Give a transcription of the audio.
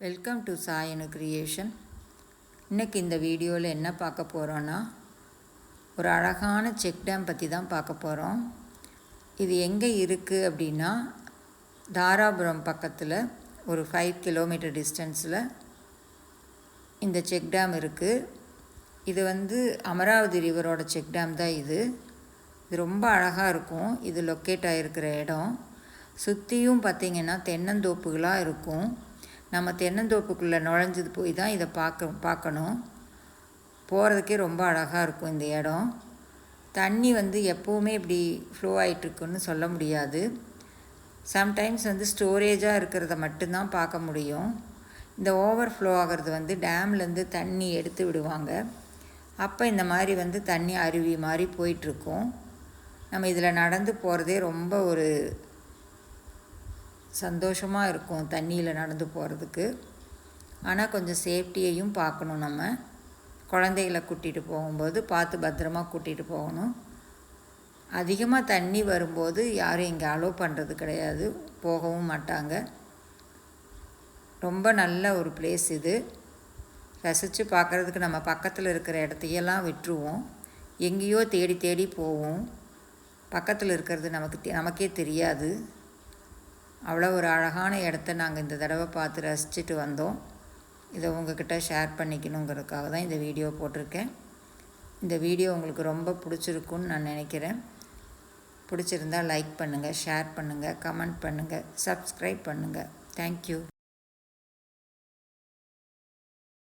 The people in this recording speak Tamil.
Welcome to சாயனு creation. இன்றைக்கி இந்த வீடியோவில் என்ன பார்க்க போகிறோன்னா, ஒரு அழகான செக் டேம் பற்றி தான் பார்க்க போகிறோம். இது எங்கே இருக்குது அப்படின்னா, தாராபுரம் பக்கத்தில் ஒரு 5 கிலோமீட்டர் டிஸ்டன்ஸில் இந்த செக் டேம் இருக்குது. இது அமராவதி ரிவரோட செக் டேம் தான். இது ரொம்ப அழகாக இருக்கும். இது லொக்கேட் ஆகிருக்கிற இடம் சுற்றியும் பார்த்திங்கன்னா தென்னந்தோப்புகளாக இருக்கும். நம்ம தென்னந்தோப்புக்குள்ளே நுழைஞ்சது போய் தான் இதை பார்க்கணும். போகிறதுக்கே ரொம்ப அழகாக இருக்கும் இந்த இடம். தண்ணி எப்போவுமே இப்படி ஃப்ளோ ஆகிட்டுருக்குன்னு சொல்ல முடியாது. சம்டைம்ஸ் ஸ்டோரேஜாக இருக்கிறத மட்டும்தான் பார்க்க முடியும். இந்த ஓவர் ஃப்ளோ ஆகிறது டேம்லேருந்து தண்ணி எடுத்து விடுவாங்க. அப்போ இந்த மாதிரி தண்ணி அருவி மாதிரி போயிட்டுருக்கும். நம்ம இதில் நடந்து போகிறதே ரொம்ப ஒரு சந்தோஷமாக இருக்கும் தண்ணியில் நடந்து போகிறதுக்கு. ஆனால் கொஞ்சம் சேஃப்டியையும் பார்க்கணும். நம்ம குழந்தைகளை கூட்டிகிட்டு போகும்போது பார்த்து பத்திரமாக கூட்டிகிட்டு போகணும். அதிகமாக தண்ணி வரும்போது யாரும் இங்கே அலோவ் பண்ணுறது கிடையாது, போகவும் மாட்டாங்க. ரொம்ப நல்ல ஒரு பிளேஸ் இது. ரசித்து பார்க்குறதுக்கு நம்ம பக்கத்தில் இருக்கிற இடத்தையெல்லாம் விட்டுருவோம். எங்கேயோ தேடி தேடி போவோம். பக்கத்தில் இருக்கிறது நமக்கே தெரியாது. அவ்வளோ ஒரு அழகான இடத்த நாங்கள் இந்த தடவை பார்த்து ரசிச்சுட்டு வந்தோம். இதை உங்கள்கிட்ட ஷேர் பண்ணிக்கணுங்கிறதுக்காக தான் இந்த வீடியோ போட்டிருக்கேன். இந்த வீடியோ உங்களுக்கு ரொம்ப பிடிச்சிருக்குன்னு நான் நினைக்கிறேன். பிடிச்சிருந்தால் லைக் பண்ணுங்கள், ஷேர் பண்ணுங்கள், கமெண்ட் பண்ணுங்கள், சப்ஸ்கிரைப் பண்ணுங்கள். தேங்க்யூ.